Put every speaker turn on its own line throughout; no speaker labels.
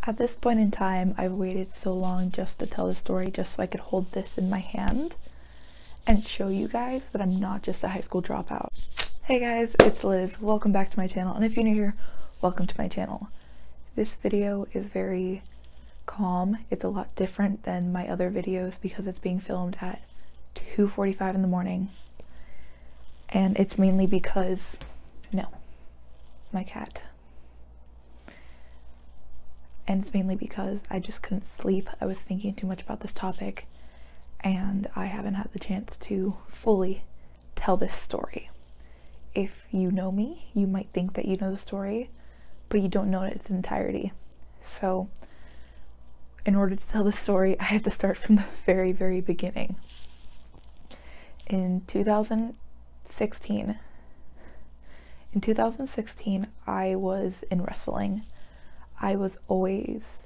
At this point in time, I've waited so long just to tell the story, just so I could hold this in my hand and show you guys that I'm not just a high school dropout. Hey guys, it's Liz. Welcome back to my channel, and if you're new here, welcome to my channel. This video is very calm. It's a lot different than my other videos because it's being filmed at 2:45 in the morning, and it's mainly because, no, my cat. And it's mainly because I just couldn't sleep. I was thinking too much about this topic, and I haven't had the chance to fully tell this story. If you know me, you might think that you know the story, but you don't know it in its entirety. So in order to tell the story, I have to start from the very, very beginning. In 2016, I was in wrestling. I was always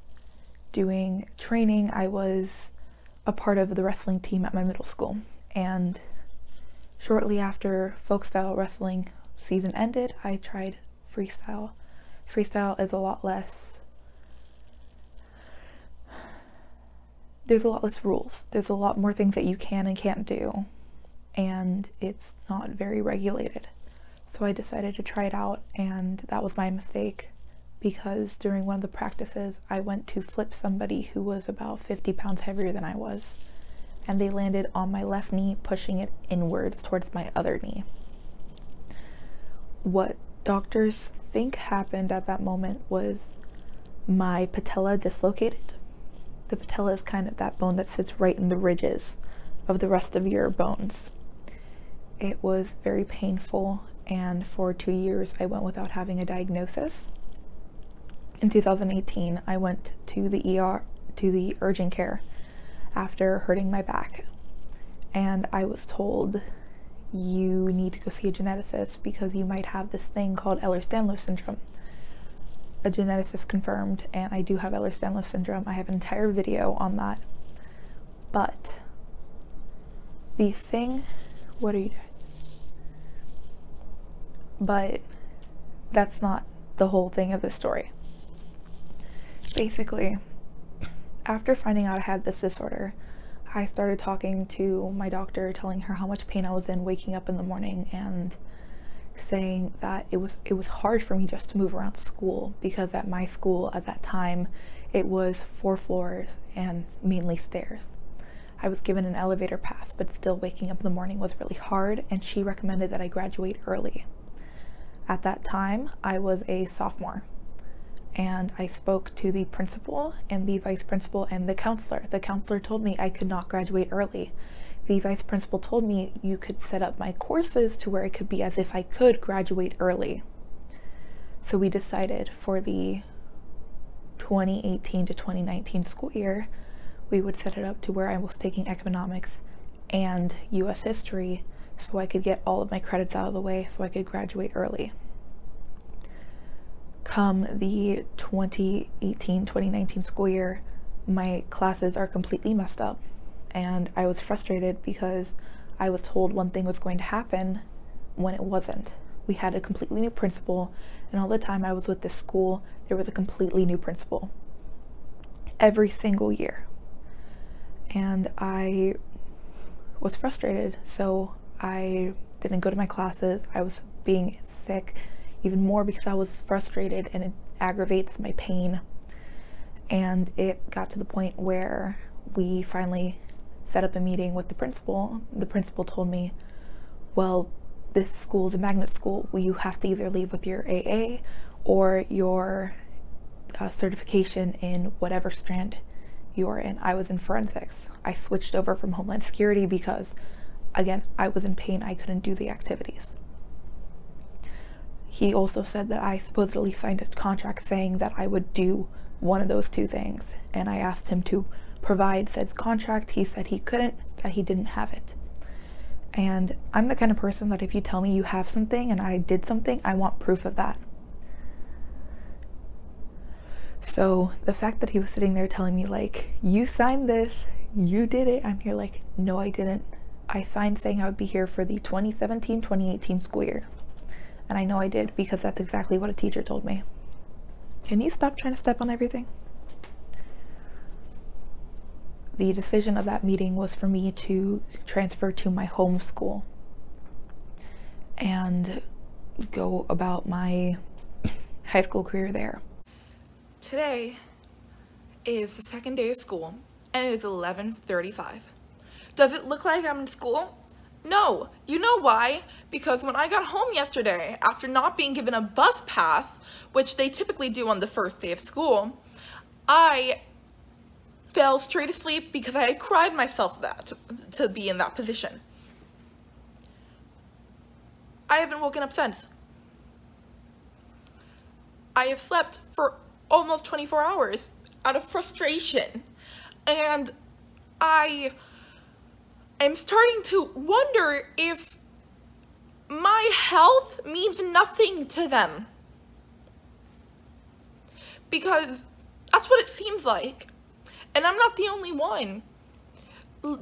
doing training. I was a part of the wrestling team at my middle school, and shortly after folk style wrestling season ended, I tried freestyle. Freestyle is a lot less, there's a lot less rules. There's a lot more things that you can and can't do, and it's not very regulated. So I decided to try it out, and that was my mistake, because during one of the practices I went to flip somebody who was about 50 pounds heavier than I was, and they landed on my left knee, pushing it inwards towards my other knee. What doctors think happened at that moment was my patella dislocated. The patella is kind of that bone that sits right in the ridges of the rest of your bones. It was very painful, and for 2 years I went without having a diagnosis. In 2018, I went to the ER, to the urgent care, after hurting my back, and I was told, you need to go see a geneticist because you might have this thing called Ehlers-Danlos syndrome. A geneticist confirmed, and I do have Ehlers-Danlos syndrome. I have an entire video on that. But the thing, what are you doing? But that's not the whole thing of this story. Basically, after finding out I had this disorder, I started talking to my doctor, telling her how much pain I was in waking up in the morning, and saying that it was hard for me just to move around school, because at my school at that time it was 4 floors and mainly stairs. I was given an elevator pass, but still waking up in the morning was really hard, and she recommended that I graduate early. At that time, I was a sophomore, and I spoke to the principal and the vice principal and the counselor. The counselor told me I could not graduate early. The vice principal told me you could set up my courses to where it could be as if I could graduate early. So we decided for the 2018 to 2019 school year, we would set it up to where I was taking economics and US history, so I could get all of my credits out of the way so I could graduate early. Come the 2018-2019 school year, my classes are completely messed up, and I was frustrated because I was told one thing was going to happen when it wasn't. We had a completely new principal, and all the time I was with this school, there was a completely new principal every single year, and I was frustrated, so I didn't go to my classes. I was being sick even more because I was frustrated, and it aggravates my pain. And it got to the point where we finally set up a meeting with the principal. The principal told me, well, this school is a magnet school. Well, you have to either leave with your AA or your certification in whatever strand you are in. I was in forensics. I switched over from Homeland Security because, again, I was in pain. I couldn't do the activities. He also said that I supposedly signed a contract saying that I would do one of those two things, and I asked him to provide said contract. He said he couldn't, that he didn't have it. And I'm the kind of person that if you tell me you have something and I did something, I want proof of that. So the fact that he was sitting there telling me, like, you signed this, you did it, I'm here like, no, I didn't. I signed saying I would be here for the 2017-2018 school year. And I know I did because that's exactly what a teacher told me. Can you stop trying to step on everything? the decision of that meeting was for me to transfer to my home school and go about my high school career there. Today is the second day of school and it is 11:35. Does it look like I'm in school? No. You know why? Because when I got home yesterday, after not being given a bus pass, which they typically do on the first day of school, I fell straight asleep because I had cried myself that to be in that position. I haven't woken up since. I have slept for almost 24 hours out of frustration, and I am starting to wonder if my health means nothing to them, because that's what it seems like, and I'm not the only one.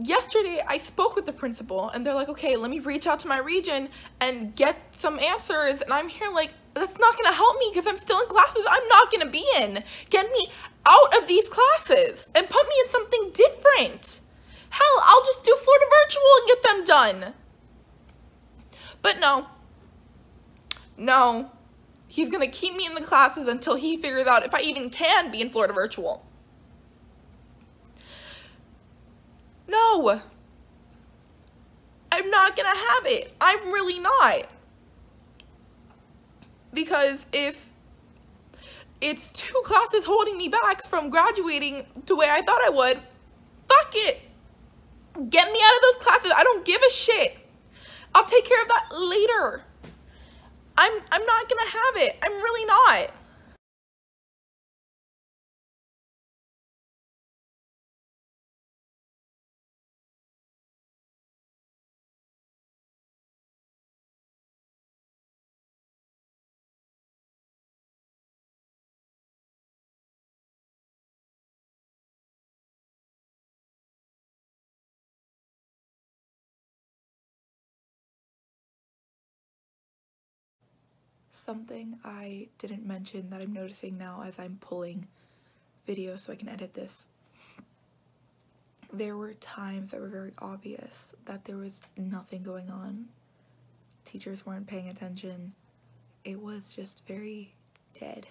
Yesterday I spoke with the principal and they're like, okay, let me reach out to my region and get some answers, and I'm here like, that's not gonna help me because I'm still in classes I'm not gonna be in. Get me out of these classes and put me in something different. Hell, I'll just do Florida virtual and get them done. But no, he's gonna keep me in the classes until he figures out if I even can be in Florida virtual. No, I'm not gonna have it. I'm really not. Because if it's 2 classes holding me back from graduating the way I thought I would, fuck it. Get me out of those classes. I don't give a shit. I'll take care of that later. I'm not gonna have it. I'm really not. Something I didn't mention that I'm noticing now as I'm pulling video so I can edit this. There were times that were very obvious that there was nothing going on. Teachers weren't paying attention. It was just very dead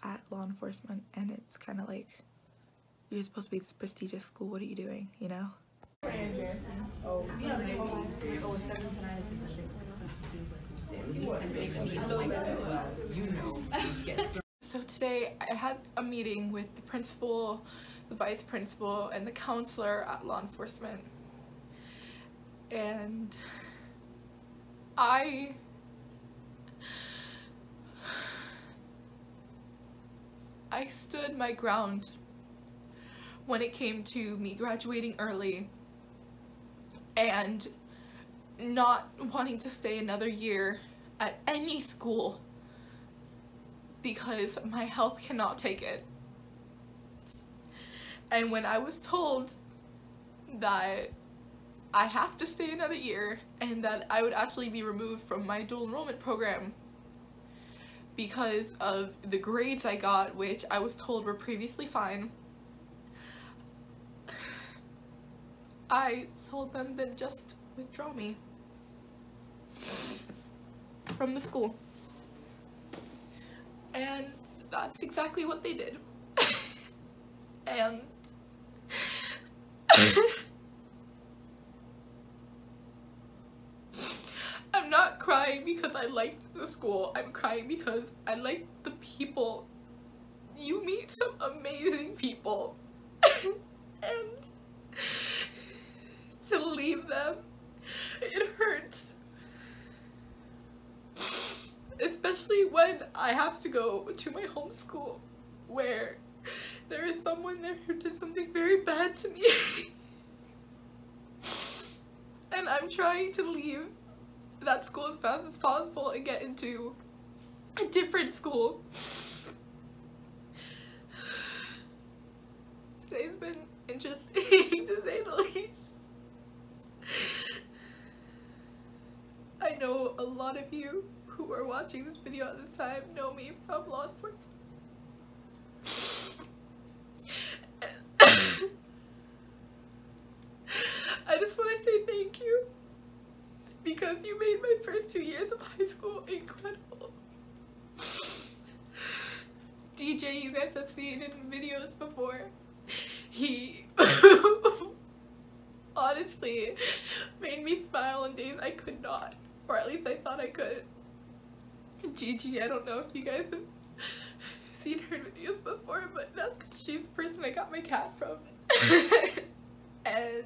at law enforcement, and it's kind of like, you're supposed to be this prestigious school, what are you doing, you know? So today I had a meeting with the principal, the vice principal, and the counselor at law enforcement, and I stood my ground when it came to me graduating early and not wanting to stay another year at any school because my health cannot take it. And when I was told that I have to stay another year and that I would actually be removed from my dual enrollment program because of the grades I got, which I was told were previously fine, I told them then just withdraw me from the school. And that's exactly what they did. And I'm not crying because I liked the school. I'm crying because I liked the people. You meet some amazing people. And to leave them, it hurts. Especially when I have to go to my home school where there is someone there who did something very bad to me. And I'm trying to leave that school as fast as possible and get into a different school. Today's been interesting to say the least. I know a lot of you who are watching this video at this time know me from law enforcement.
because you made my first 2 years of high school incredible. DJ, you guys have seen in videos before, he honestly made me smile on days I could not, or at least I thought I could. Gigi, I don't know if you guys have seen her videos before, but she's the person I got my cat from. And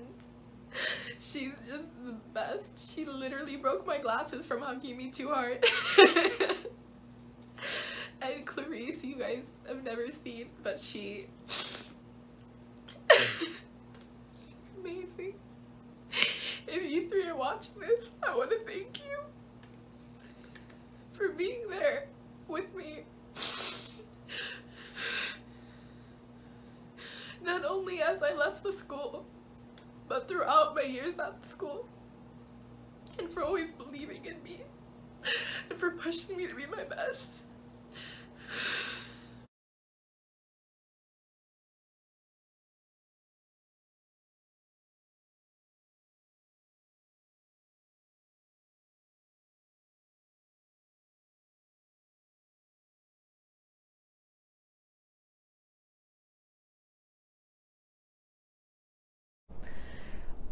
she's just the best. She literally broke my glasses from hugging me too hard. And Clarice, you guys have never seen, but she's amazing. If you three are watching this, I want to thank you for being there with me. Not only as I left the school, but throughout my years at the school. And for always believing in me. And for pushing me to be my best.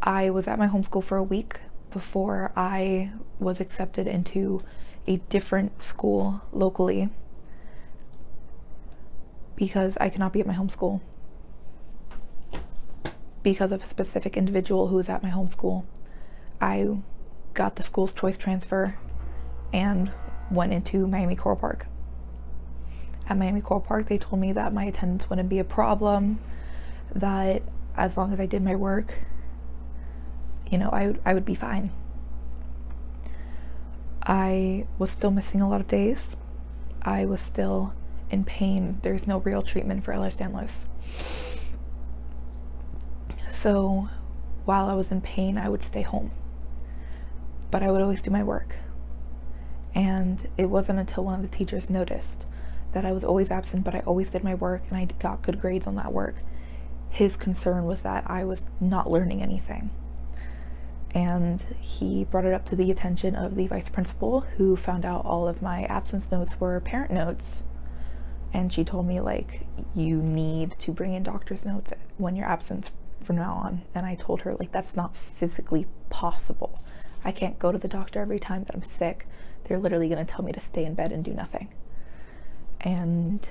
I was at my homeschool for a week before I was accepted into a different school locally because I could not be at my homeschool because of a specific individual who was at my homeschool. I got the school's choice transfer and went into Miami Coral Park. At Miami Coral Park, they told me that my attendance wouldn't be a problem, that as long as I did my work, you know, I would be fine. I was still missing a lot of days. I was still in pain. There's no real treatment for Ehlers-Danlos. So while I was in pain, I would stay home. But I would always do my work. And it wasn't until one of the teachers noticed that I was always absent, but I always did my work and I got good grades on that work. His concern was that I was not learning anything. And he brought it up to the attention of the vice principal, who found out all of my absence notes were parent notes. And she told me, like, you need to bring in doctor's notes when you're absent from now on. And I told her, like, that's not physically possible. I can't go to the doctor every time that I'm sick. They're literally going to tell me to stay in bed and do nothing. And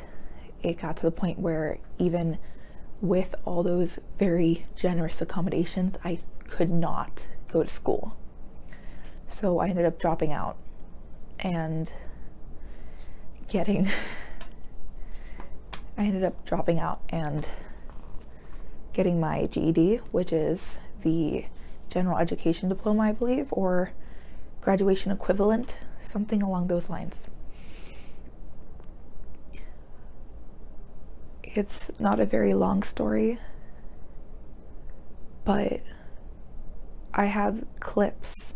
it got to the point where even with all those very generous accommodations, I could not go to school. So I ended up dropping out and getting my GED, which is the general education diploma, I believe, or graduation equivalent, something along those lines. It's not a very long story, but I have clips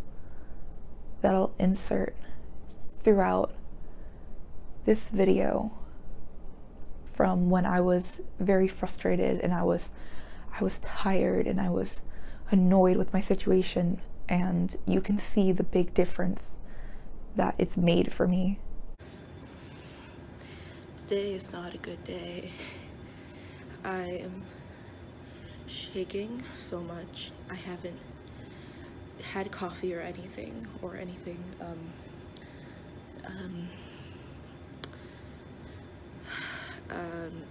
that I'll insert throughout this video from when I was very frustrated and I was tired and I was annoyed with my situation, and you can see the big difference that it's made for me.
Today is not a good day. I am shaking so much. I haven't had coffee or anything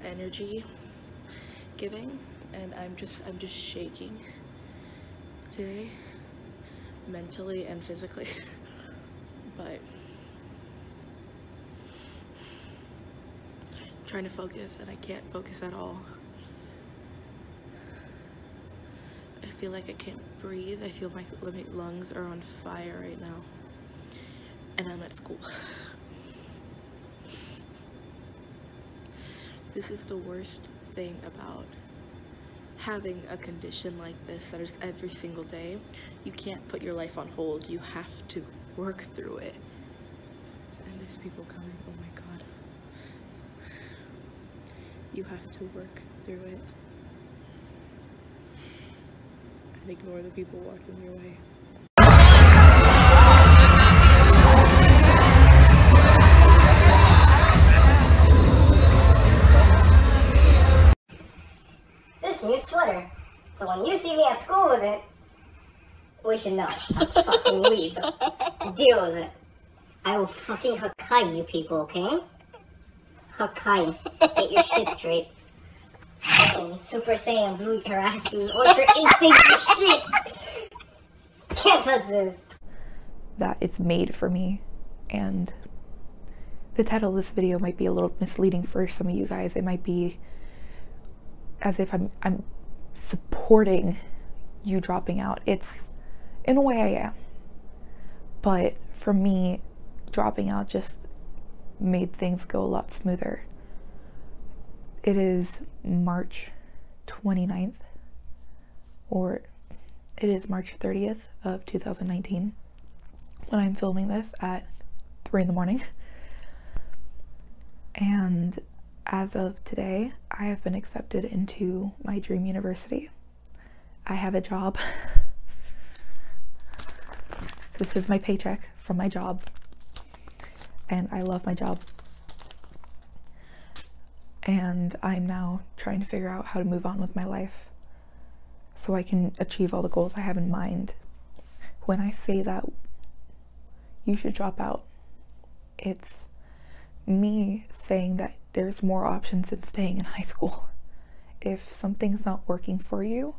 energy giving, and I'm just shaking today, mentally and physically. But I'm trying to focus and I can't focus at all. I feel like I can't breathe. I feel my lungs are on fire right now. And I'm at school. This is the worst thing about having a condition like this that is every single day. You can't put your life on hold. You have to work through it. And there's people coming. Oh my god. You have to work through it. And ignore the people walking your way.
see me at school with it, we should know. I'm fucking weeb. Deal with it. I will fucking Hakai you people, okay? Hakai. Get your shit straight. Fucking Super Saiyan Blue your ass, you Ultra Instinct your shit! Can't touch this.
That it's made for me, and the title of this video might be a little misleading for some of you guys. It might be as if I'm supporting you dropping out. It's, in a way, I am. But for me, dropping out just made things go a lot smoother. It is March 29th, or it is March 30th of 2019 when I'm filming this at 3 in the morning. And as of today, I have been accepted into my dream university. I have a job. This is my paycheck from my job, and I love my job. And I'm now trying to figure out how to move on with my life so I can achieve all the goals I have in mind. When I say that you should drop out, it's me saying that there's more options than staying in high school. If something's not working for you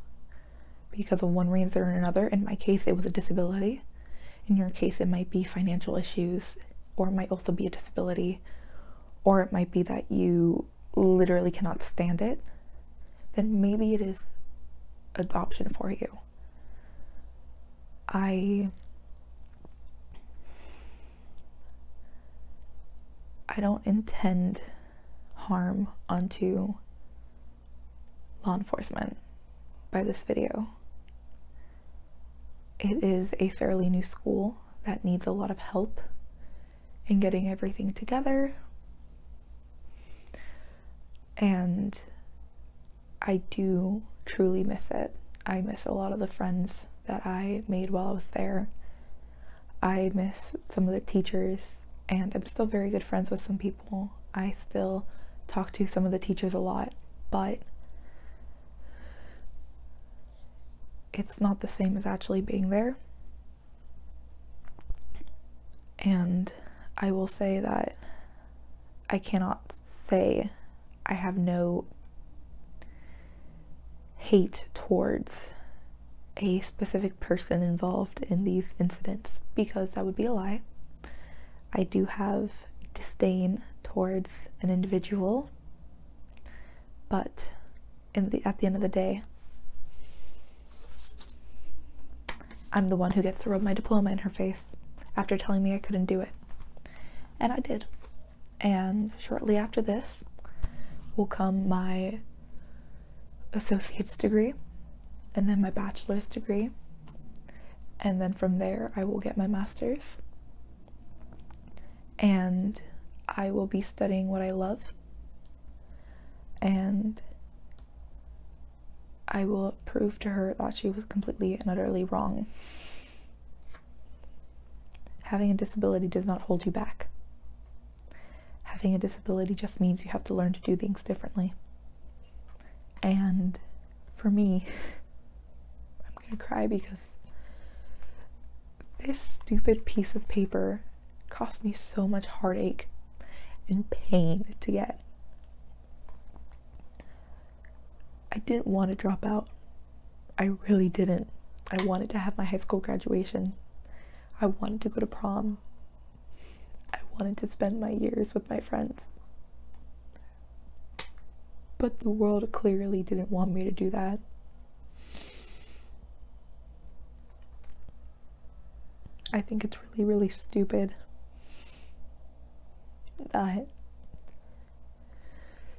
because of one reason or another, in my case it was a disability, in your case it might be financial issues, or it might also be a disability, or it might be that you literally cannot stand it, then maybe it is an option for you. I don't intend harm onto law enforcement by this video. It is a fairly new school that needs a lot of help in getting everything together, and I do truly miss it. I miss a lot of the friends that I made while I was there. I miss some of the teachers, and I'm still very good friends with some people. I still talk to some of the teachers a lot, but it's not the same as actually being there. And I will say that I cannot say I have no hate towards a specific person involved in these incidents, because that would be a lie. I do have disdain towards an individual, but at the end of the day, I'm the one who gets to rub my diploma in her face after telling me I couldn't do it. And I did. And shortly after this will come my associate's degree, and then my bachelor's degree, and then from there I will get my master's, and I will be studying what I love, and I will prove to her that she was completely and utterly wrong. Having a disability does not hold you back. Having a disability just means you have to learn to do things differently. And for me, I'm gonna cry because this stupid piece of paper cost me so much heartache and pain to get. I didn't want to drop out. I really didn't. I wanted to have my high school graduation. I wanted to go to prom. I wanted to spend my years with my friends. But the world clearly didn't want me to do that. I think it's really, really stupid that,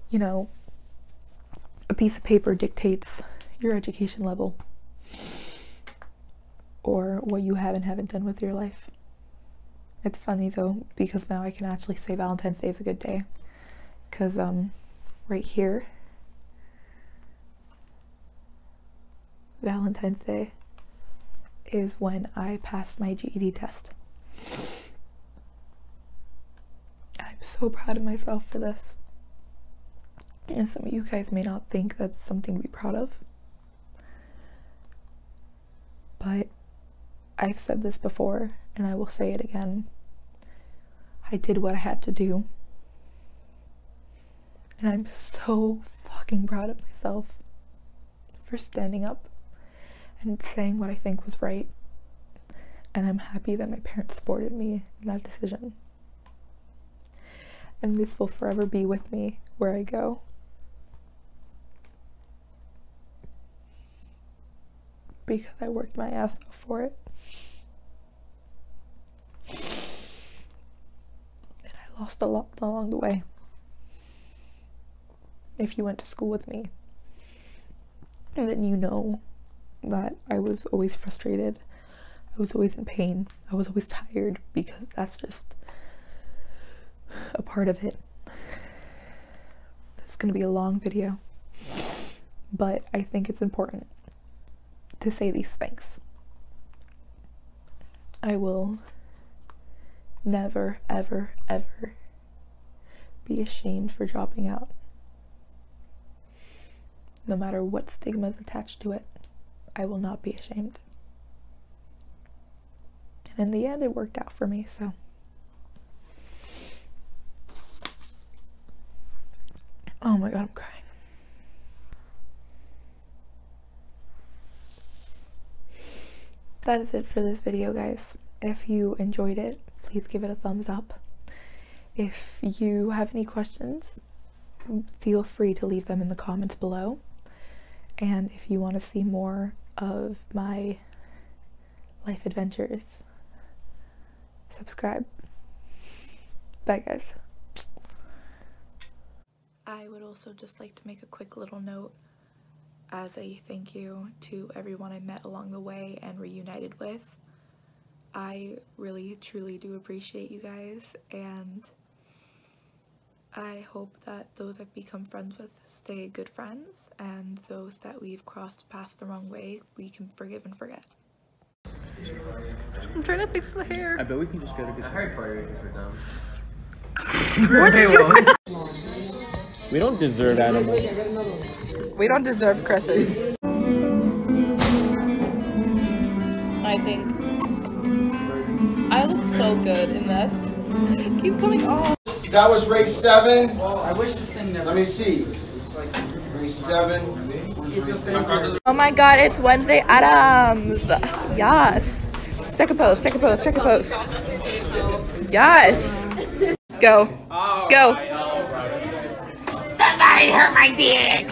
you know, a piece of paper dictates your education level or what you have and haven't done with your life. It's funny though, because now I can actually say Valentine's Day is a good day, because right here, Valentine's Day is when I passed my GED test. I'm so proud of myself for this. And some of you guys may not think that's something to be proud of, but I've said this before and I will say it again. I did what I had to do. And I'm so fucking proud of myself for standing up and saying what I think was right. And I'm happy that my parents supported me in that decision. And this will forever be with me where I go. Because I worked my ass off for it. And I lost a lot along the way. If you went to school with me, then you know that I was always frustrated. I was always in pain. I was always tired, because that's just a part of it. This is gonna be a long video, but I think it's important to say these things. I will never, ever, ever be ashamed for dropping out. No matter what stigma is attached to it, I will not be ashamed. And in the end, it worked out for me, so. Oh my god, I'm crying. That is it for this video, guys. If you enjoyed it, please give it a thumbs up. If you have any questions, feel free to leave them in the comments below. And if you want to see more of my life adventures, subscribe. Bye, guys. I would also just like to make a quick little note as a thank you to everyone I met along the way and reunited with. I really truly do appreciate you guys, and I hope that those I've become friends with stay good friends, and those that we've crossed paths the wrong way, we can forgive and forget. I'm trying to fix the hair.
I bet we can just go to good. I heard Puerto Ricans were dumb. We don't deserve animals.
We don't deserve Chris's. I think I look so good in this. Keep coming off.
That was race 7.
Well, I wish this thing never.
Let me see. Race 7.
Oh my god, it's Wednesday Addams. Yes. Take a pose, take a pose, take a pose. Yes. Go. Go. Somebody hurt my dick.